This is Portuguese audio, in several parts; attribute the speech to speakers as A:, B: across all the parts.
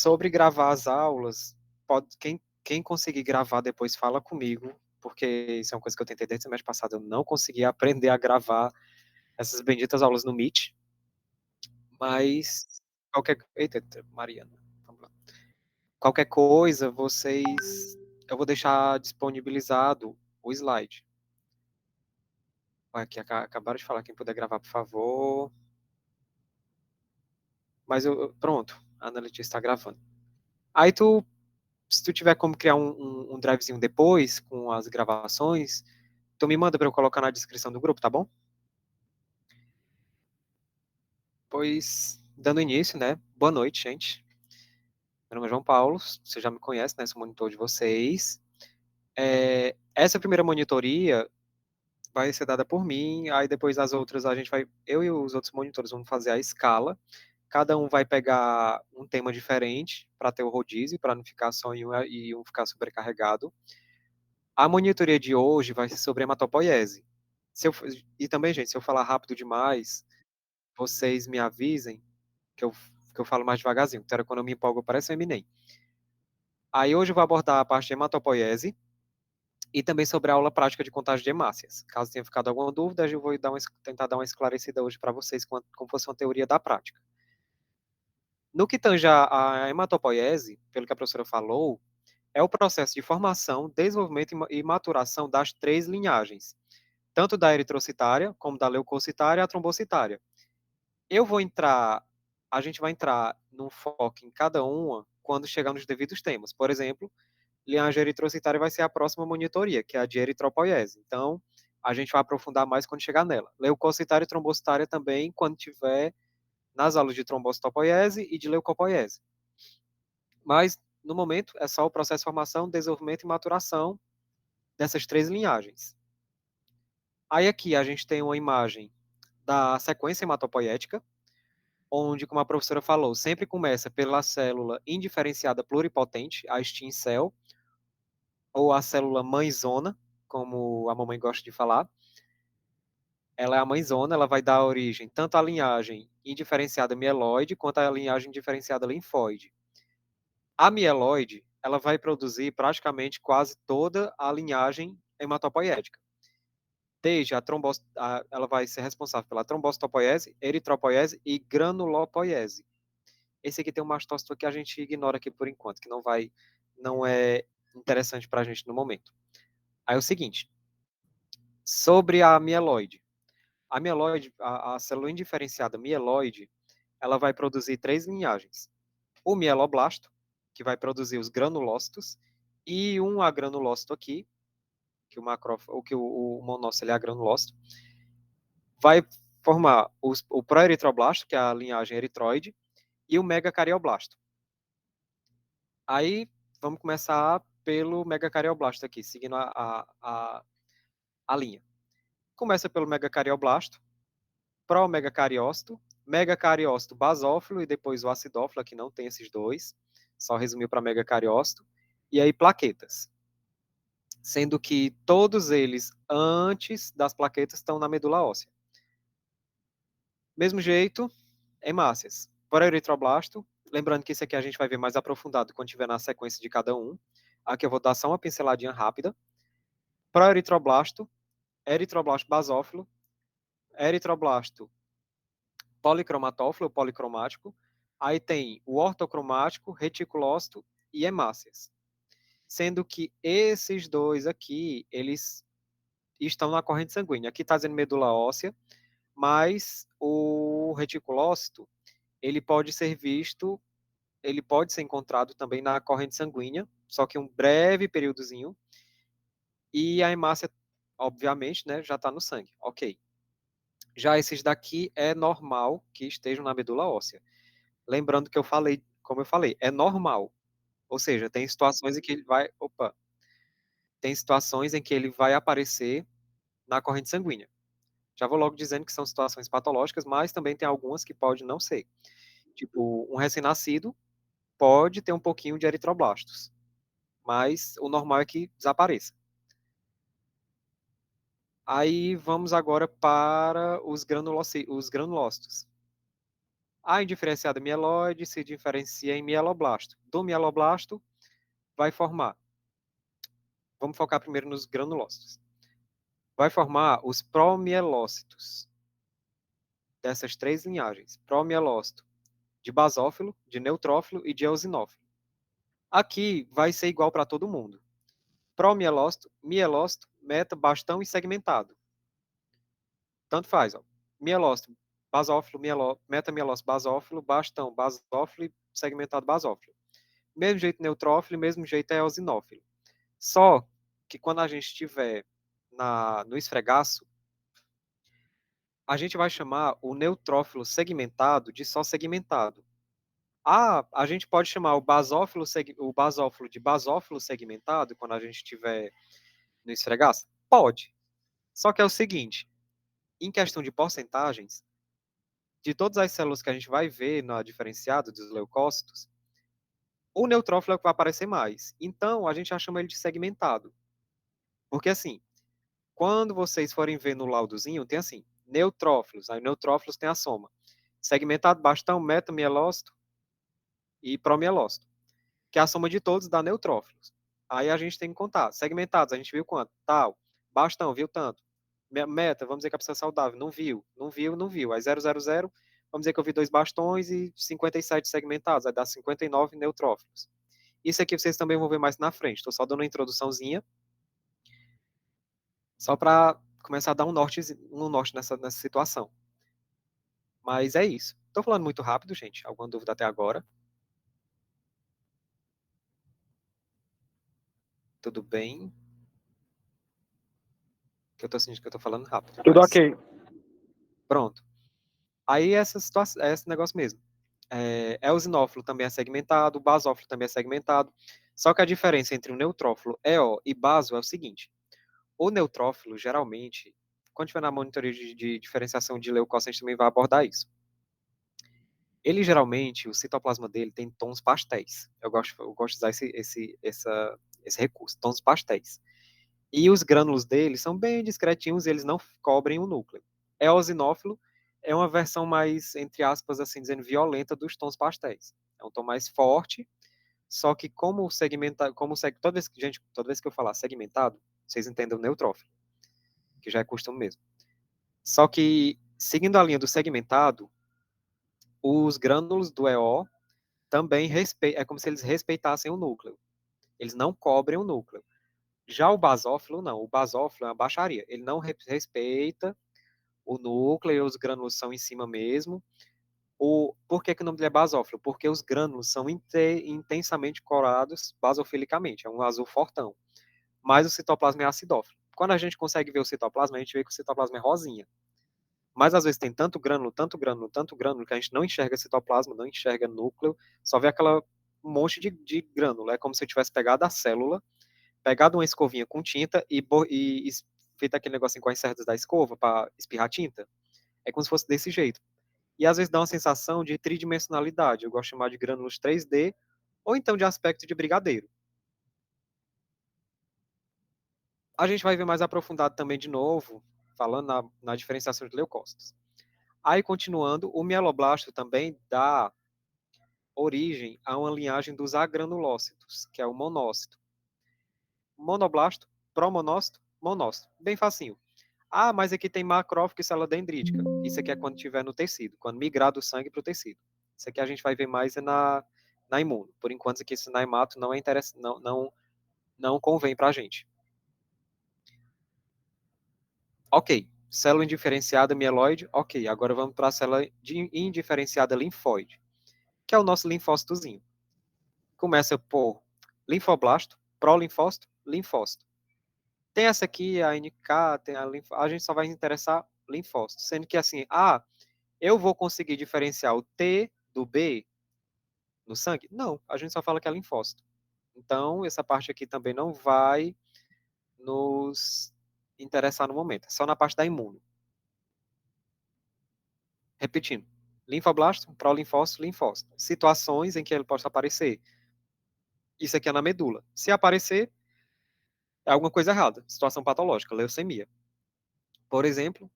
A: sobre gravar as aulas, quem conseguir gravar depois fala comigo, porque isso é uma coisa que eu tentei desde o semestre passado, eu não consegui aprender a gravar essas benditas aulas no Meet, mas eita, Mariana, vamos lá. Qualquer coisa, eu vou deixar disponibilizado o slide. Aqui, acabaram de falar, quem puder gravar, por favor. Mas pronto, a Ana Letícia está gravando. Aí se tu tiver como criar um drivezinho depois, com as gravações, tu me manda para eu colocar na descrição do grupo, tá bom? Pois, dando início, né? Boa noite, gente. Meu nome é João Paulo, você já me conhece, né? Sou monitor de vocês. Essa primeira monitoria vai ser dada por mim, aí depois as outras eu e os outros monitores vamos fazer a escala. Cada um vai pegar um tema diferente para ter o rodízio, para não ficar só em um e um ficar sobrecarregado. A monitoria de hoje vai ser sobre hematopoiese. E também, gente, se eu falar rápido demais, vocês me avisem que eu, que eu falo mais devagarzinho. Então, quando eu me empolgo, parece um Eminem. Aí hoje eu vou abordar a parte de hematopoiese e também sobre a aula prática de contagem de hemácias. Caso tenha ficado alguma dúvida, eu vou tentar dar uma esclarecida hoje para vocês como fosse uma teoria da prática. No que tange a hematopoiese, pelo que a professora falou, é o processo de formação, desenvolvimento e maturação das três linhagens, tanto da eritrocitária, como da leucocitária e a trombocitária. A gente vai entrar num foco em cada uma quando chegar nos devidos temas. Por exemplo, linhagem eritrocitária vai ser a próxima monitoria, que é a de eritropoiese. Então, a gente vai aprofundar mais quando chegar nela. Leucocitária e trombocitária também, quando tiver nas aulas de trombocitopoiese e de leucopoiese. Mas, no momento, é só o processo de formação, desenvolvimento e maturação dessas três linhagens. Aí aqui a gente tem uma imagem da sequência hematopoética, onde, como a professora falou, sempre começa pela célula indiferenciada pluripotente, a stem cell, ou a célula mãezona, como a mamãe gosta de falar. Ela é a mãezona, ela vai dar origem tanto à linhagem indiferenciada mieloide, quanto à linhagem indiferenciada linfóide. A mieloide, ela vai produzir praticamente quase toda a linhagem hematopoética. Desde ela vai ser responsável pela trombocitopoiese, eritropoiese e granulopoiese. Esse aqui tem um mastócito que a gente ignora aqui por enquanto, que não é interessante para a gente no momento. Aí é o seguinte, sobre a mieloide. A mieloide, a célula indiferenciada mieloide, ela vai produzir três linhagens. O mieloblasto, que vai produzir os granulócitos, e um agranulócito aqui, que o monócito é agranulócito, vai formar o proeritroblasto, que é a linhagem eritroide, e o megacardioblasto. Aí, vamos começar pelo megacardioblasto aqui, seguindo a linha. Começa pelo megacardioblasto, promegacariócito, megacariócito basófilo e depois o acidófilo, que não tem esses dois, só resumiu para megacariócito, e aí plaquetas. Sendo que todos eles, antes das plaquetas, estão na medula óssea. Mesmo jeito, hemácias. Proeritroblasto, lembrando que isso aqui a gente vai ver mais aprofundado quando estiver na sequência de cada um. Aqui eu vou dar só uma pinceladinha rápida. Proeritroblasto, eritroblasto basófilo, eritroblasto policromatófilo, policromático. Aí tem o ortocromático, reticulócito e hemácias. Sendo que esses dois aqui, eles estão na corrente sanguínea. Aqui está dizendo medula óssea, mas o reticulócito, ele pode ser visto, ele pode ser encontrado também na corrente sanguínea, só que um breve períodozinho, e a hemácia, obviamente, né, já está no sangue, ok. Já esses daqui é normal que estejam na medula óssea. Lembrando que como eu falei, é normal. Ou seja, tem situações em que tem situações em que ele vai aparecer na corrente sanguínea. Já vou logo dizendo que são situações patológicas, mas também tem algumas que pode não ser. Tipo, um recém-nascido pode ter um pouquinho de eritroblastos, mas o normal é que desapareça. Aí vamos agora para os granulócitos. A indiferenciada mieloide se diferencia em mieloblasto. Do mieloblasto vai formar, vamos focar primeiro nos granulócitos, vai formar os promielócitos dessas três linhagens. Promielócito de basófilo, de neutrófilo e de eosinófilo. Aqui vai ser igual para todo mundo. Promielócito, mielócito, meta, bastão e segmentado. Tanto faz, ó. Mielócito, basófilo, metamielócito, basófilo, bastão, basófilo e segmentado basófilo. Mesmo jeito neutrófilo, mesmo jeito é eosinófilo. Só que quando a gente estiver no esfregaço, a gente vai chamar o neutrófilo segmentado de só segmentado. A gente pode chamar o basófilo de basófilo segmentado quando a gente estiver no esfregaço? Pode. Só que é o seguinte, em questão de porcentagens, de todas as células que a gente vai ver na diferenciada dos leucócitos, o neutrófilo é o que vai aparecer mais. Então, a gente já chama ele de segmentado. Porque assim, quando vocês forem ver no laudozinho, tem assim, neutrófilos. Aí neutrófilos tem a soma. Segmentado, bastão, metamielócito e promielócito, que é a soma de todos dá neutrófilos. Aí a gente tem que contar. Segmentados, a gente viu quanto? Tal. Bastão, viu tanto. Meta, vamos dizer que a pessoa é saudável. Não viu, não viu, não viu. Aí 000, vamos dizer que eu vi 2 bastões e 57 segmentados. Aí dá 59 neutrófilos. Isso aqui vocês também vão ver mais na frente. Estou só dando uma introduçãozinha, só para começar a dar um norte nessa situação. Mas é isso. Estou falando muito rápido, gente. Alguma dúvida até agora? Tudo bem? Que eu estou sentindo que eu estou falando rápido,
B: Tudo
A: mas
B: ok.
A: pronto. Aí essa situação, é esse negócio mesmo. Eosinófilo também é segmentado, o basófilo também é segmentado. Só que a diferença entre o neutrófilo, EO e baso é o seguinte: o neutrófilo, geralmente, quando tiver na monitoria de diferenciação de leucócitos, a gente também vai abordar isso. Ele geralmente, o citoplasma dele tem tons pastéis. Eu gosto de usar esse recurso, tons pastéis. E os grânulos dele são bem discretinhos, eles não cobrem o núcleo. Eosinófilo é uma versão mais, entre aspas, assim dizendo, violenta dos tons pastéis. É um tom mais forte, só que como segmenta, toda vez que eu falar segmentado, vocês entendem o neutrófilo, que já é costume mesmo. Só que, seguindo a linha do segmentado, os grânulos do EO também é como se eles respeitassem o núcleo. Eles não cobrem o núcleo. Já o basófilo, não. O basófilo é uma baixaria. Ele não respeita o núcleo e os grânulos são em cima mesmo. Por que, que o nome dele é basófilo? Porque os grânulos são intensamente colorados basofilicamente. É um azul fortão. Mas o citoplasma é acidófilo. Quando a gente consegue ver o citoplasma, a gente vê que o citoplasma é rosinha. Mas às vezes tem tanto grânulo, tanto grânulo, tanto grânulo, que a gente não enxerga citoplasma, não enxerga núcleo, só vê aquela um monte de grânulo. É como se eu tivesse pegado a célula, pegado uma escovinha com tinta e feito aquele negocinho com as cerdas da escova para espirrar tinta. É como se fosse desse jeito. E às vezes dá uma sensação de tridimensionalidade. Eu gosto de chamar de grânulos 3D, ou então de aspecto de brigadeiro. A gente vai ver mais aprofundado também de novo, falando na diferenciação de leucócitos. Aí, continuando, o mieloblasto também dá origem a uma linhagem dos agranulócitos, que é o monócito. Monoblasto, promonócito, monócito. Bem facinho. Ah, mas aqui tem macrófago e célula dendrítica. Isso aqui é quando tiver no tecido, quando migrar do sangue para o tecido. Isso aqui a gente vai ver mais na imuno. Por enquanto, aqui esse na hemato não é interessante, não convém para a gente. Ok, célula indiferenciada mieloide, ok. Agora vamos para a célula indiferenciada linfóide, que é o nosso linfócitozinho. Começa por linfoblasto, prolinfócito, linfócito. Tem essa aqui, a NK, tem a gente só vai interessar linfócito, sendo que assim, eu vou conseguir diferenciar o T do B no sangue? Não, a gente só fala que é linfócito. Então, essa parte aqui também não vai nos interessar no momento, é só na parte da imuno. Repetindo, linfoblasto, prolinfócito, linfócito. Situações em que ele possa aparecer. Isso aqui é na medula. Se aparecer, é alguma coisa errada. Situação patológica, leucemia. Por exemplo,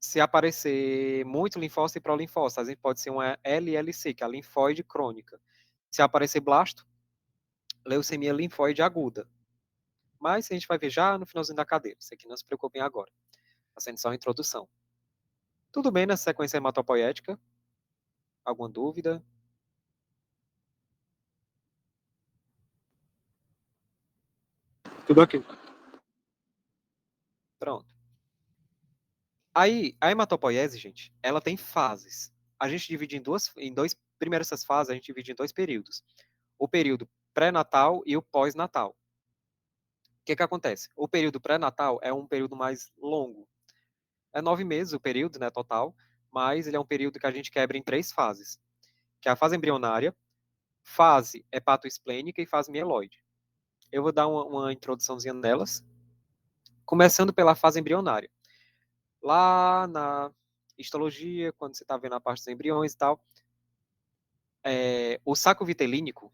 A: Se aparecer muito linfócito e prolinfócito, a gente pode ser uma LLC, que é a linfóide crônica. Se aparecer blasto, leucemia linfóide aguda. Mas a gente vai ver já no finalzinho da cadeira. Isso aqui não se preocupem agora. Está sendo só a introdução. Tudo bem nessa sequência hematopoética? Alguma dúvida?
B: Tudo ok.
A: Pronto. Aí, a hematopoiese, gente, ela tem fases. A gente divide em dois, primeiro essas fases, a gente divide em dois períodos. O período pré-natal e o pós-natal. O que que acontece? O período pré-natal é um período mais longo. É 9 meses o período, né, total, mas ele é um período que a gente quebra em três fases, que é a fase embrionária, fase hepatoesplênica e fase mieloide. Eu vou dar uma introduçãozinha nelas, começando pela fase embrionária. Lá na histologia, quando você está vendo a parte dos embriões e tal, o saco vitelínico,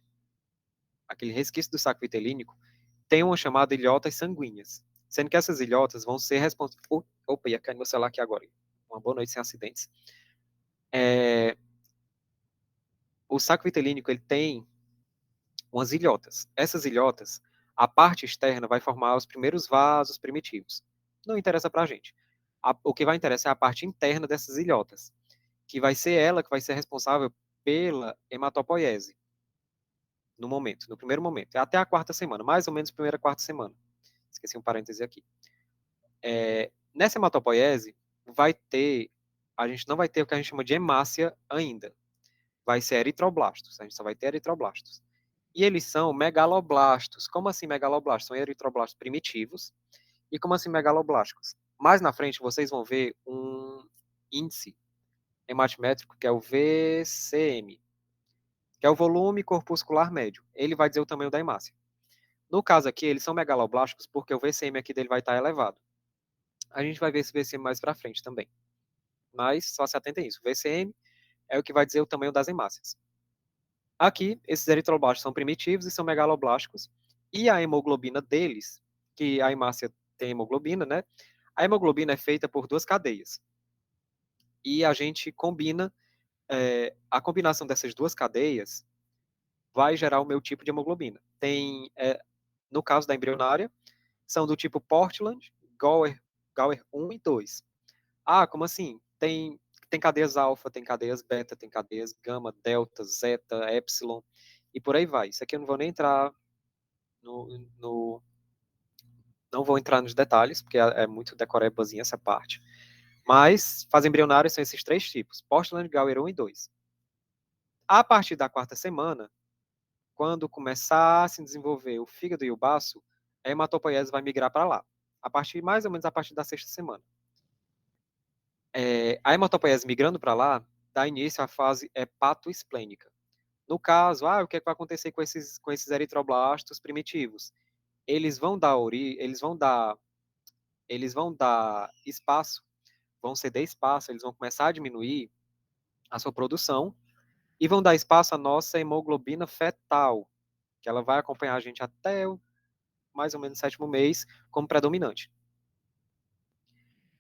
A: aquele resquício do saco vitelínico, tem uma chamada ilhotas sanguíneas, sendo que essas ilhotas vão ser responsáveis... Opa, ia cair meu celular aqui agora. Uma boa noite sem acidentes. É, o saco vitelínico, ele tem umas ilhotas. Essas ilhotas, a parte externa vai formar os primeiros vasos primitivos. Não interessa pra gente. O que vai interessar é a parte interna dessas ilhotas, que vai ser ela que vai ser responsável pela hematopoiese no momento, no primeiro momento, até a quarta semana, mais ou menos primeira quarta semana. Esqueci um parêntese aqui. Nessa hematopoiese, a gente não vai ter o que a gente chama de hemácia ainda. Vai ser eritroblastos, a gente só vai ter eritroblastos. E eles são megaloblastos. Como assim megaloblastos? São eritroblastos primitivos. E como assim megaloblásticos? Mais na frente vocês vão ver um índice hematimétrico que é o VCM, que é o volume corpuscular médio. Ele vai dizer o tamanho da hemácia. No caso aqui, eles são megaloblásticos porque o VCM aqui dele vai estar elevado. A gente vai ver esse VCM mais para frente também. Mas só se atentem a isso. O VCM é o que vai dizer o tamanho das hemácias. Aqui, esses eritroblastos são primitivos e são megaloblásticos. E a hemoglobina deles, que a hemácia tem hemoglobina, né? A hemoglobina é feita por duas cadeias. E a gente combina, a combinação dessas duas cadeias vai gerar o meu tipo de hemoglobina. No caso da embrionária, são do tipo Portland, Gower 1 e 2. Ah, como assim? Tem cadeias alfa, tem cadeias beta, tem cadeias gama, delta, zeta, epsilon, e por aí vai. Isso aqui eu não vou nem entrar no, no não vou entrar nos detalhes, porque é muito decorebazinha essa parte. Mas fase embrionária são esses três tipos, Portland, Gower 1 e 2. A partir da quarta semana, quando começar a se desenvolver o fígado e o baço, a hematopoiese vai migrar para lá. Mais ou menos a partir da sexta semana. A hematopoiese migrando para lá, dá início à fase hepatoesplênica. No caso, o que é que vai acontecer com esses eritroblastos primitivos? Eles vão dar eles vão dar espaço, vão ceder espaço, eles vão começar a diminuir a sua produção e vão dar espaço à nossa hemoglobina fetal, que ela vai acompanhar a gente até mais ou menos o sétimo mês como predominante.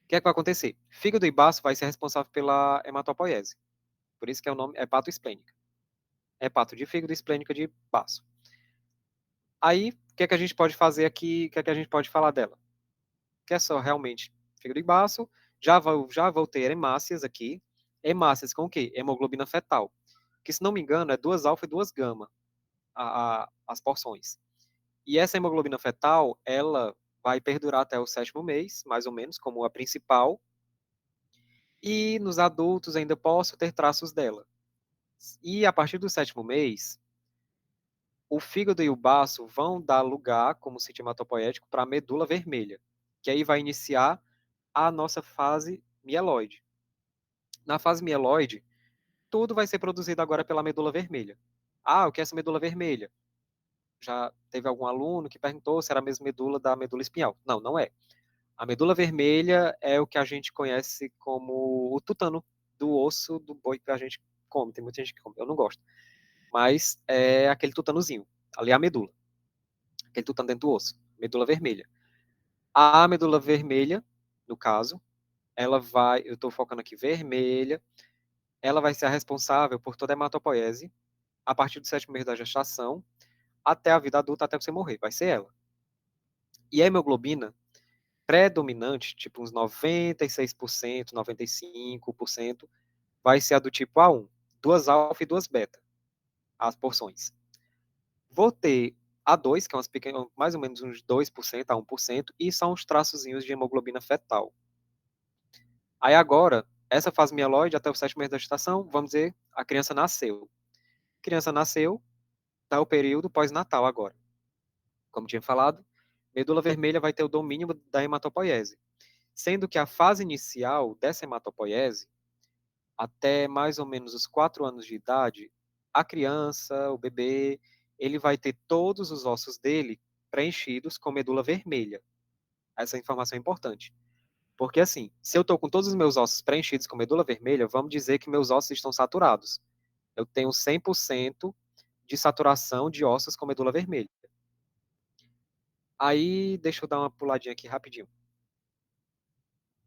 A: O que é que vai acontecer? Fígado e baço vai ser responsável pela hematopoiese. Por isso que é o nome hepatoesplênica. Hepato de fígado e esplênica de baço. Aí, o que é que a gente pode fazer aqui? O que é que a gente pode falar dela? Que é só realmente fígado e baço. Já vou ter hemácias aqui. Hemácias com o quê? Hemoglobina fetal. Que, se não me engano, é 2 alfa e 2 gama as porções. E essa hemoglobina fetal, ela vai perdurar até o sétimo mês, mais ou menos, como a principal. E nos adultos ainda posso ter traços dela. E a partir do sétimo mês, o fígado e o baço vão dar lugar, como sítio hematopoético, para a medula vermelha, que aí vai iniciar a nossa fase mieloide. Na fase mieloide, tudo vai ser produzido agora pela medula vermelha. O que é essa medula vermelha? Já teve algum aluno que perguntou se era a mesma medula da medula espinhal. Não, não é. A medula vermelha é o que a gente conhece como o tutano do osso do boi que a gente come. Tem muita gente que come, eu não gosto. Mas é aquele tutanozinho, ali é a medula. Aquele tutano dentro do osso, medula vermelha. A medula vermelha, no caso, eu estou focando aqui vermelha, ela vai ser a responsável por toda a hematopoiese a partir do 7º mês da gestação até a vida adulta, até você morrer, vai ser ela. E a hemoglobina predominante, tipo uns 96%, 95%, vai ser a do tipo A1, duas alfa e duas beta, as porções. Vou ter A2, que é umas pequenas, mais ou menos uns 2% a 1%, e são uns traçozinhos de hemoglobina fetal. Aí agora, essa fase mieloide até o 7º mês da gestação, vamos dizer, a criança nasceu. A criança nasceu, está o período pós-natal agora. Como tinha falado, medula vermelha vai ter o domínio da hematopoiese, sendo que a fase inicial dessa hematopoiese, até mais ou menos os 4 anos de idade, a criança, o bebê, ele vai ter todos os ossos dele preenchidos com medula vermelha. Essa informação é importante. Porque assim, se eu estou com todos os meus ossos preenchidos com medula vermelha, vamos dizer que meus ossos estão saturados. Eu tenho 100% de saturação de ossos com medula vermelha. Aí, deixa eu dar uma puladinha aqui rapidinho.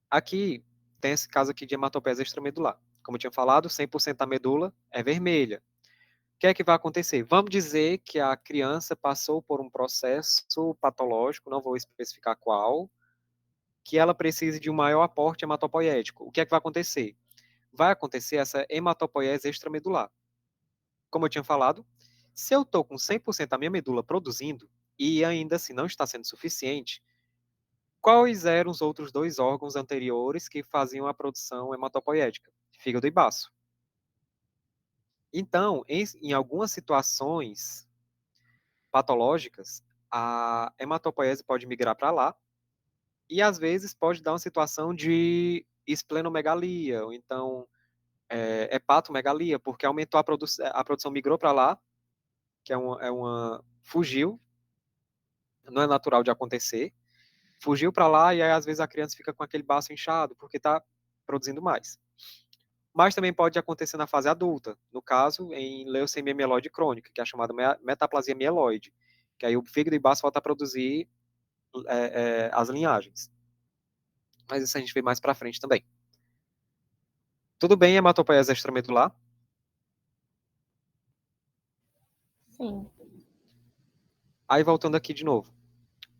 A: Aqui, tem esse caso aqui de hematopoiese extramedular. Como eu tinha falado, 100% da medula é vermelha. O que é que vai acontecer? Vamos dizer que a criança passou por um processo patológico, não vou especificar qual, que ela precise de um maior aporte hematopoiético. O que é que vai acontecer? Vai acontecer essa hematopoiese extramedular. Como eu tinha falado, se eu estou com 100% da minha medula produzindo e ainda assim não está sendo suficiente, quais eram os outros dois órgãos anteriores que faziam a produção hematopoiética? Fígado e baço. Então, em algumas situações patológicas, a hematopoiese pode migrar para lá e às vezes pode dar uma situação de esplenomegalia, ou então hepatomegalia, porque aumentou a produção migrou para lá, que fugiu, não é natural de acontecer, fugiu para lá e aí às vezes a criança fica com aquele baço inchado porque está produzindo mais. Mas também pode acontecer na fase adulta, no caso em leucemia mieloide crônica, que é a chamada metaplasia mieloide, que aí o fígado e baço volta a produzir as linhagens. Mas isso a gente vê mais para frente também. Tudo bem, hematopoiese extramedular?
C: Sim.
A: Aí voltando aqui de novo.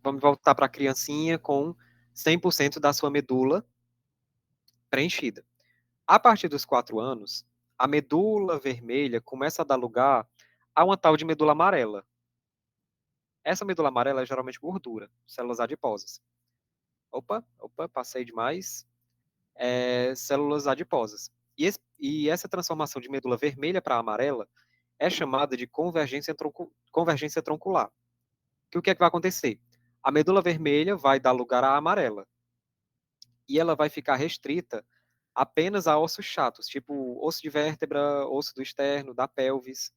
A: Vamos voltar para a criancinha com 100% da sua medula preenchida. A partir dos 4 anos, a medula vermelha começa a dar lugar a uma tal de medula amarela. Essa medula amarela é geralmente gordura, células adiposas. Opa, passei demais. Células adiposas. E essa transformação de medula vermelha para amarela é chamada de convergência troncular. Que o que é que vai acontecer? A medula vermelha vai dar lugar à amarela. E ela vai ficar restrita apenas a ossos chatos, tipo osso de vértebra, osso do externo, da pelvis.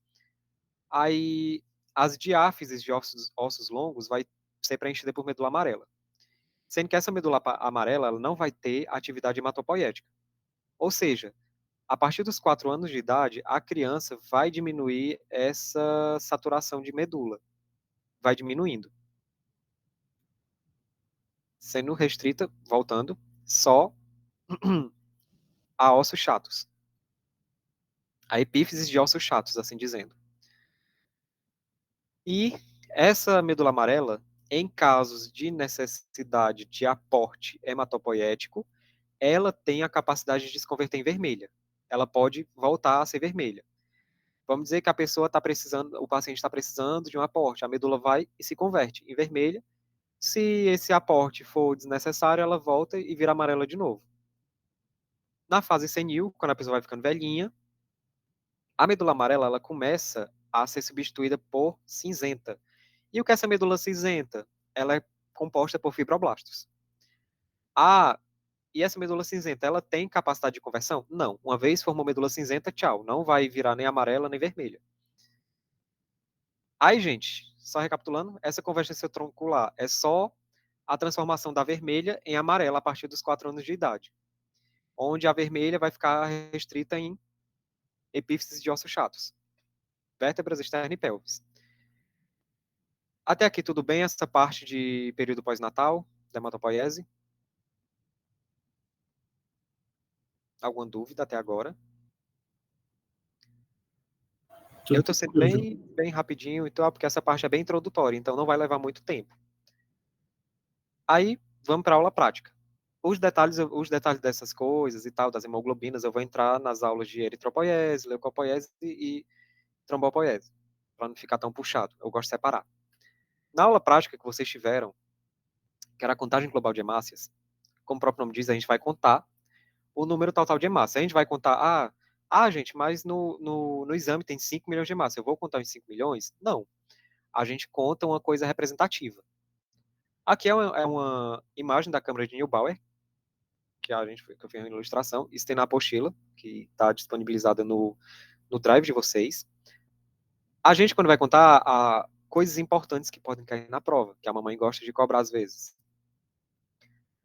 A: Aí as diáfises de ossos longos vai ser preenchida por medula amarela. Sendo que essa medula amarela ela não vai ter atividade hematopoiética. Ou seja, a partir dos 4 anos de idade, a criança vai diminuir essa saturação de medula. Vai diminuindo. Sendo restrita, voltando, só a ossos chatos. A epífise de ossos chatos, assim dizendo. E essa medula amarela, em casos de necessidade de aporte hematopoiético, ela tem a capacidade de se converter em vermelha. Ela pode voltar a ser vermelha. Vamos dizer que a pessoa está precisando, o paciente está precisando de um aporte, a medula vai e se converte em vermelha. Se esse aporte for desnecessário, ela volta e vira amarela de novo. Na fase senil, quando a pessoa vai ficando velhinha, a medula amarela ela começa a ser substituída por cinzenta. E o que é essa medula cinzenta? Ela é composta por fibroblastos. Ah, e essa medula cinzenta, ela tem capacidade de conversão? Não. Uma vez formou medula cinzenta, tchau. Não vai virar nem amarela nem vermelha. Aí, gente, só recapitulando, essa convergência troncular é só a transformação da vermelha em amarela a partir dos 4 anos de idade, onde a vermelha vai ficar restrita em epífises de ossos chatos, vértebras externas e pelvis. Até aqui tudo bem, essa parte de período pós-natal, da hematopoiese? Alguma dúvida até agora?
B: Tudo
A: Eu estou sendo
B: tranquilo.
A: bem rapidinho, então, porque essa parte é bem introdutória, então não vai levar muito tempo. Aí, vamos para a aula prática. Os detalhes dessas coisas e tal, das hemoglobinas, eu vou entrar nas aulas de eritropoiese, leucopoiese e trombopoiese, para não ficar tão puxado. Eu gosto de separar. Na aula prática que vocês tiveram, que era a contagem global de hemácias, como o próprio nome diz, a gente vai contar o número total de hemácias. A gente vai contar, gente, mas no exame tem 5 milhões de hemácias, eu vou contar os 5 milhões? Não. A gente conta uma coisa representativa. Aqui é uma imagem da câmara de Neubauer, que eu fiz uma ilustração. Isso tem na apostila, que está disponibilizada no drive de vocês. A gente, quando vai contar, coisas importantes que podem cair na prova, que a mamãe gosta de cobrar às vezes.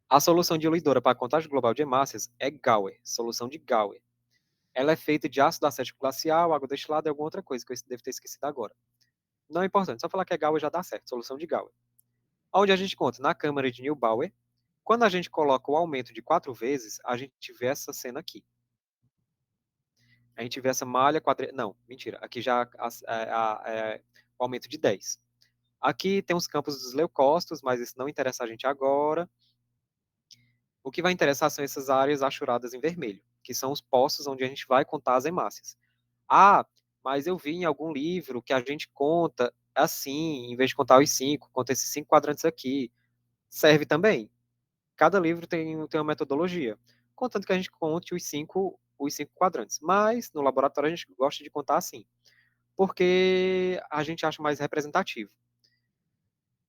A: A solução diluidora para a contagem global de hemácias é Gauer, solução de Gauer. Ela é feita de ácido acético glacial, água destilada e alguma outra coisa que eu devo ter esquecido agora. Não é importante, só falar que é Gauer já dá certo, solução de Gauer. Onde a gente conta? Na câmara de Neubauer. Quando a gente coloca o aumento de 4 vezes, a gente vê essa cena aqui. A gente vê essa malha quadrilha. Não, mentira. Aqui já é o aumento de 10. Aqui tem os campos dos leucócitos, mas isso não interessa a gente agora. O que vai interessar são essas áreas achuradas em vermelho, que são os poços onde a gente vai contar as hemácias. Ah, mas eu vi em algum livro que a gente conta assim, em vez de contar os 5, conta esses 5 quadrantes aqui. Serve também. Cada livro tem uma metodologia, contanto que a gente conte os cinco quadrantes. Mas no laboratório a gente gosta de contar assim, porque a gente acha mais representativo.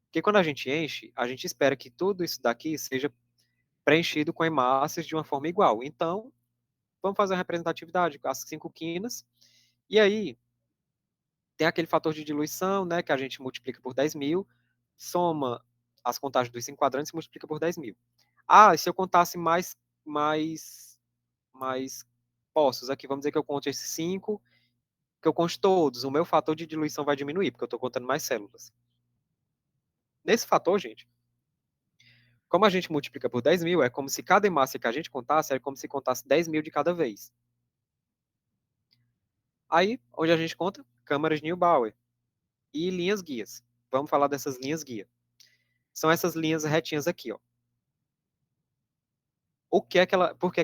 A: Porque quando a gente enche, a gente espera que tudo isso daqui seja preenchido com hemácias de uma forma igual. Então, vamos fazer a representatividade, as 5 quinas, e aí tem aquele fator de diluição, né, que a gente multiplica por 10.000, soma as contagens dos 5 quadrantes e multiplica por 10.000. Se eu contasse mais postos aqui, vamos dizer que eu conto esses 5, que eu conto todos, o meu fator de diluição vai diminuir, porque eu estou contando mais células. Nesse fator, gente, como a gente multiplica por 10.000, é como se cada hemácia que a gente contasse, é como se contasse 10.000 de cada vez. Aí, onde a gente conta? Câmaras de Neubauer e linhas guias. Vamos falar dessas linhas guia. São essas linhas retinhas aqui, ó. Por que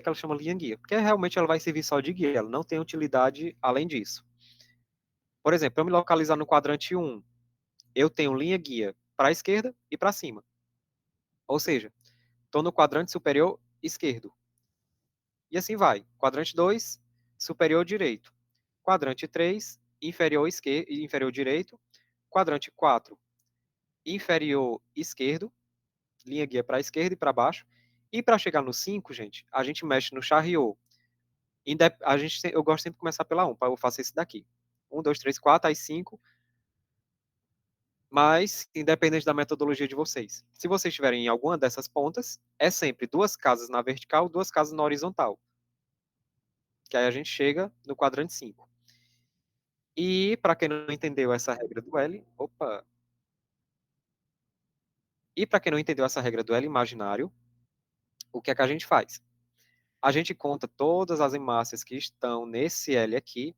A: ela chama linha guia? Porque realmente ela vai servir só de guia, ela não tem utilidade além disso. Por exemplo, para me localizar no quadrante 1, eu tenho linha guia para a esquerda e para cima. Ou seja, estou no quadrante superior esquerdo. E assim vai. Quadrante 2, superior direito. Quadrante 3, inferior direito. Quadrante 4, inferior esquerdo. Linha guia para a esquerda e para baixo. E para chegar no 5, gente, a gente mexe no Charriot. Eu gosto sempre de começar pela 1, eu faço esse daqui. 1, 2, 3, 4, aí 5. Mas, independente da metodologia de vocês. Se vocês estiverem em alguma dessas pontas, é sempre 2 casas na vertical, 2 casas na horizontal. Que aí a gente chega no quadrante 5. E, para quem não entendeu essa regra do L, E para quem não entendeu essa regra do L imaginário, o que é que a gente faz? A gente conta todas as hemácias que estão nesse L aqui.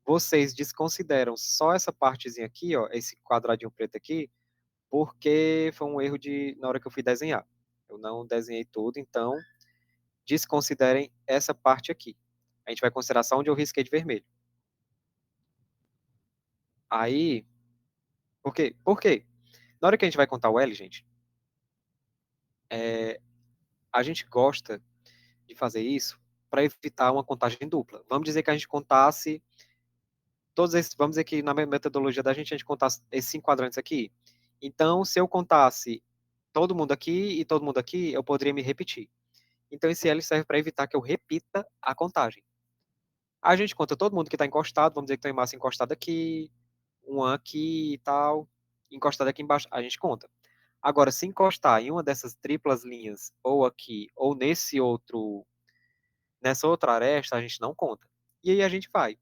A: Vocês desconsideram só essa partezinha aqui, ó, esse quadradinho preto aqui, porque foi um erro na hora que eu fui desenhar. Eu não desenhei tudo, então desconsiderem essa parte aqui. A gente vai considerar só onde eu risquei de vermelho. Aí, por quê? Por quê? Na hora que a gente vai contar o L, gente, a gente gosta de fazer isso para evitar uma contagem dupla. Vamos dizer que a gente contasse vamos dizer que na metodologia da gente, a gente contasse esses 5 quadrantes aqui. Então, se eu contasse todo mundo aqui e todo mundo aqui, eu poderia me repetir. Então, esse L serve para evitar que eu repita a contagem. A gente conta todo mundo que está encostado, vamos dizer que tem massa encostada aqui, uma aqui e tal, encostada aqui embaixo, a gente conta. Agora, se encostar em uma dessas triplas linhas, ou aqui, ou nessa outra aresta, a gente não conta. E aí a gente vai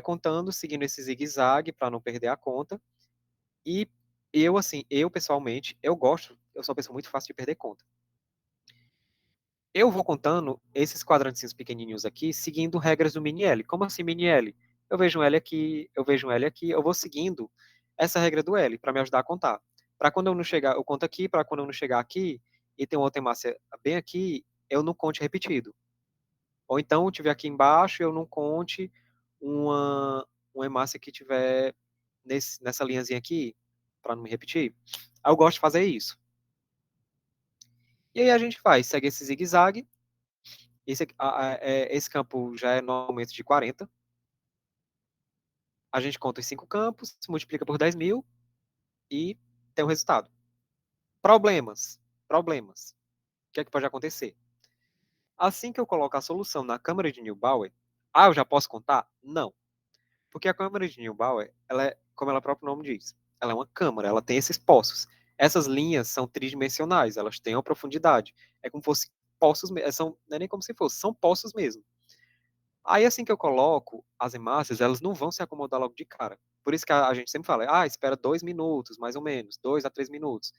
A: contando, seguindo esse zigue-zague para não perder a conta. E eu pessoalmente, eu sou uma pessoa muito fácil de perder conta. eu vou contando esses quadrantezinhos pequenininhos aqui, seguindo regras do mini-L. Como assim mini-L? Eu vejo um L aqui, eu vejo um L aqui, eu vou seguindo essa regra do L para me ajudar a contar. Para quando eu não chegar, eu conto aqui, para quando eu não chegar aqui e tem uma outra hemácia bem aqui, eu não conte repetido. Ou então, eu tiver aqui embaixo, eu não conte uma hemácia que tiver nessa linhazinha aqui, para não me repetir. Aí eu gosto de fazer isso. E aí a gente segue esse zigue-zague. Esse campo já é no aumento de 40. A gente conta os 5 campos, multiplica por 10.000 e tem o resultado. Problemas. Problemas. O que é que pode acontecer? Assim que eu coloco a solução na câmara de Neubauer, eu já posso contar? Não. Porque a câmara de Neubauer, ela é, como ela próprio nome diz, ela é uma câmara, ela tem esses poços. Essas linhas são tridimensionais, elas têm uma profundidade. É como se fossem poços, não é nem como se fosse, são poços mesmo. Aí, assim que eu coloco as hemácias, elas não vão se acomodar logo de cara. Por isso que a gente sempre fala, espera 2 minutos, mais ou menos, 2 a 3 minutos,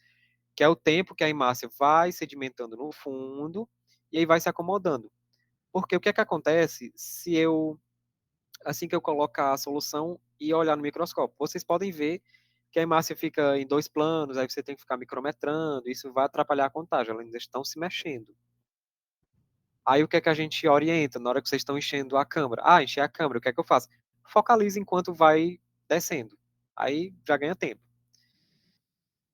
A: que é o tempo que a hemácia vai sedimentando no fundo e aí vai se acomodando. Porque o que é que acontece se eu, assim que eu colocar a solução e olhar no microscópio? Vocês podem ver que a hemácia fica em 2 planos, aí você tem que ficar micrometrando, isso vai atrapalhar a contagem, elas ainda estão se mexendo. Aí o que é que a gente orienta na hora que vocês estão enchendo a câmera? Encher a câmera, o que é que eu faço? Focalize enquanto vai descendo. Aí já ganha tempo.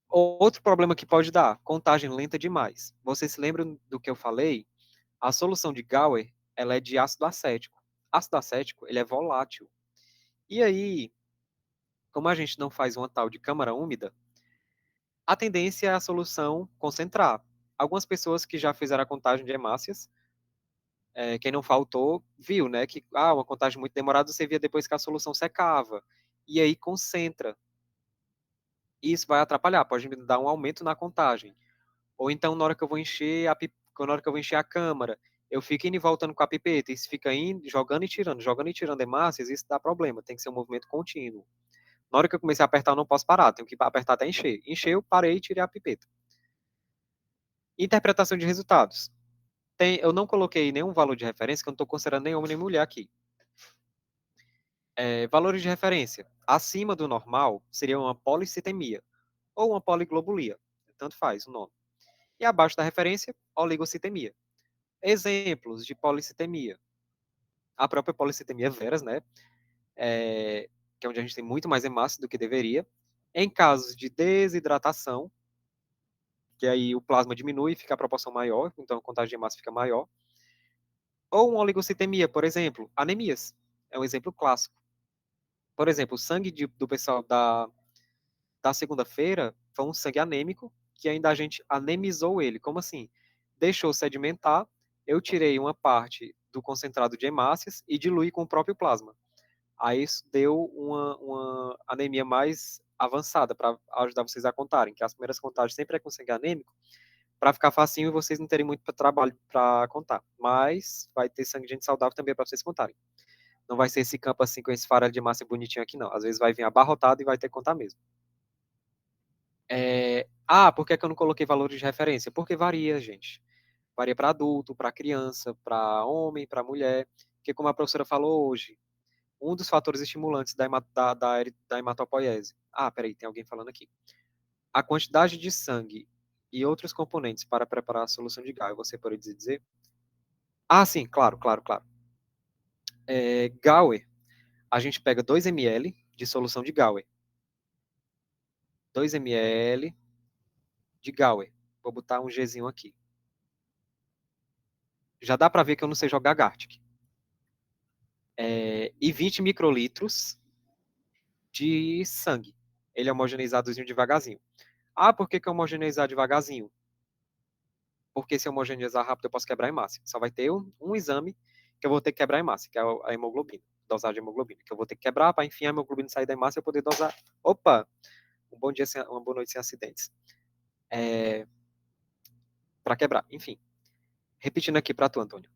A: Outro problema que pode dar, contagem lenta demais. Vocês se lembram do que eu falei? A solução de Gauer, ela é de ácido acético. Ácido acético, ele é volátil. E aí, como a gente não faz uma tal de câmara úmida, a tendência é a solução concentrar. Algumas pessoas que já fizeram a contagem de hemácias, quem não faltou, viu, né, que uma contagem muito demorada você via depois que a solução secava. E aí concentra. E isso vai atrapalhar, pode me dar um aumento na contagem. Ou então, na hora que eu vou encher na hora que eu vou encher a câmara, eu fico indo e voltando com a pipeta, isso fica indo, jogando e tirando hemácias, isso dá problema, tem que ser um movimento contínuo. Na hora que eu comecei a apertar, eu não posso parar, tenho que apertar até encher. Encheu, parei e tirei a pipeta. Interpretação de resultados. Eu não coloquei nenhum valor de referência, que eu não estou considerando nem homem nem mulher aqui. Valores de referência. Acima do normal seria uma policitemia ou uma poliglobulia. Tanto faz o nome. E abaixo da referência, oligocitemia. Exemplos de policitemia. A própria policitemia veras, né? Que é onde a gente tem muito mais hemácia do que deveria. Em casos de desidratação, que aí o plasma diminui e fica a proporção maior, então a contagem de hemácia fica maior. Ou uma oligocitemia, por exemplo, anemias. É um exemplo clássico. Por exemplo, o sangue do pessoal da segunda-feira foi um sangue anêmico, que ainda a gente anemizou ele. Como assim? Deixou sedimentar, eu tirei uma parte do concentrado de hemácias e diluí com o próprio plasma. Aí isso deu uma anemia mais avançada, para ajudar vocês a contarem, que as primeiras contagens sempre é com sangue anêmico, para ficar facinho e vocês não terem muito trabalho para contar. Mas vai ter sangue de gente saudável também para vocês contarem. Não vai ser esse campo assim com esse farelo de hemácia bonitinho aqui, não. Às vezes vai vir abarrotado e vai ter que contar mesmo. Por que eu não coloquei valores de referência? Porque varia, gente. Varia para adulto, para criança, para homem, para mulher. Porque, como a professora falou hoje, um dos fatores estimulantes da hematopoiese. Peraí, tem alguém falando aqui. A quantidade de sangue e outros componentes para preparar a solução de Gauer, você pode dizer? Sim, claro, claro, claro. Gauer, a gente pega 2 ml de solução de Gauer. 2 ml de Gauer. Vou botar um Gzinho aqui. Já dá para ver que eu não sei jogar Gartic. E 20 microlitros de sangue. Ele é homogeneizadozinho devagarzinho. Por que homogeneizar devagarzinho? Porque se homogeneizar rápido eu posso quebrar a hemácia. Só vai ter um exame que eu vou ter que quebrar a hemácia, que é a hemoglobina, dosagem de hemoglobina, que eu vou ter que quebrar para, enfim, a hemoglobina sair da hemácia e eu poder dosar. Opa! Uma boa noite sem acidentes. Para quebrar, enfim. Repetindo aqui para tu, Antônio.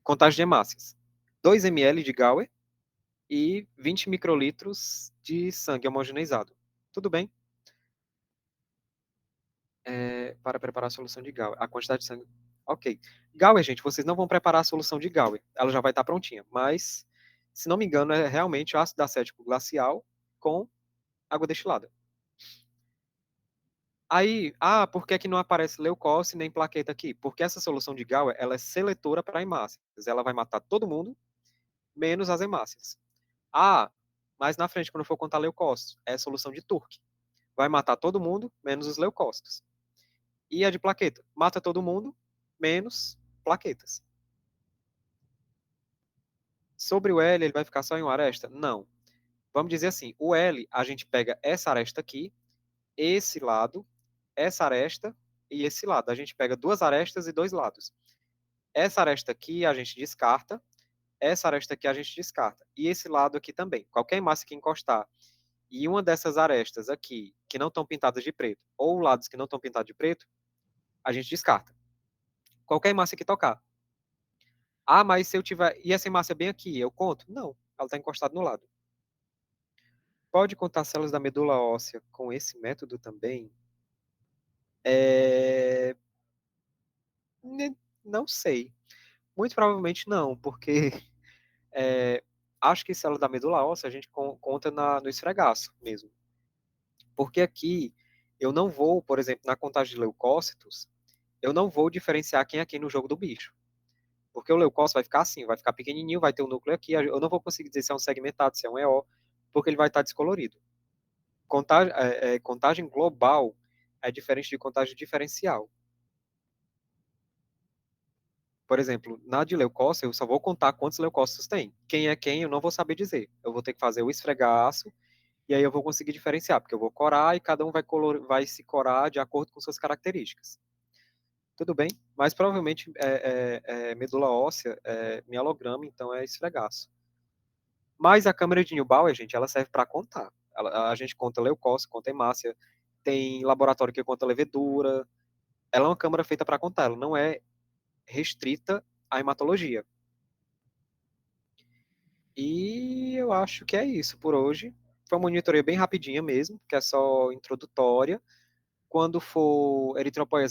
A: Contagem de hemácias. 2 ml de Gauer e 20 microlitros de sangue homogeneizado. Tudo bem? Para preparar a solução de Gauer. A quantidade de sangue. Ok. Gauer, gente, vocês não vão preparar a solução de Gauer. Ela já vai estar prontinha. Mas, se não me engano, é realmente ácido acético glacial com água destilada. Aí, por que que não aparece leucócito nem plaqueta aqui? Porque essa solução de Gauer, ela é seletora para hemácias. Ela vai matar todo mundo, menos as hemácias. Mas na frente, quando for contar leucócitos, é solução de Turk. Vai matar todo mundo, menos os leucócitos. E a de plaqueta? Mata todo mundo, menos plaquetas. Sobre o L, ele vai ficar só em uma aresta? Não. Vamos dizer assim, o L, a gente pega essa aresta aqui, esse lado, essa aresta e esse lado. A gente pega duas arestas e dois lados. Essa aresta aqui a gente descarta, essa aresta aqui a gente descarta. E esse lado aqui também. Qualquer massa que encostar e uma dessas arestas aqui, que não estão pintadas de preto, ou lados que não estão pintados de preto, a gente descarta. Qualquer massa que tocar. Mas se eu tiver. E essa hemácia bem aqui, eu conto? Não, ela está encostada no lado. Pode contar células da medula óssea com esse método também? Não sei. Muito provavelmente não, porque acho que célula da medula óssea a gente conta no esfregaço mesmo. Porque aqui eu não vou, por exemplo, na contagem de leucócitos, eu não vou diferenciar quem é quem no jogo do bicho. Porque o leucócito vai ficar assim, vai ficar pequenininho, vai ter um núcleo aqui, eu não vou conseguir dizer se é um segmentado, se é um EO, porque ele vai estar descolorido. Contagem global é diferente de contagem diferencial. Por exemplo, na de leucócito, eu só vou contar quantos leucócitos tem. Quem é quem, eu não vou saber dizer. Eu vou ter que fazer o esfregaço, e aí eu vou conseguir diferenciar, porque eu vou corar e cada um vai se corar de acordo com suas características. Tudo bem? Mas provavelmente medula óssea, mielograma, então é esfregaço. Mas a câmera de Neubauer, gente, ela serve para contar. A gente conta leucócito, conta hemácia, tem laboratório que conta levedura. Ela é uma câmera feita para contar, ela não é restrita à hematologia. E eu acho que é isso por hoje. Foi uma monitoria bem rapidinha mesmo, que é só introdutória. Quando for eritropoiese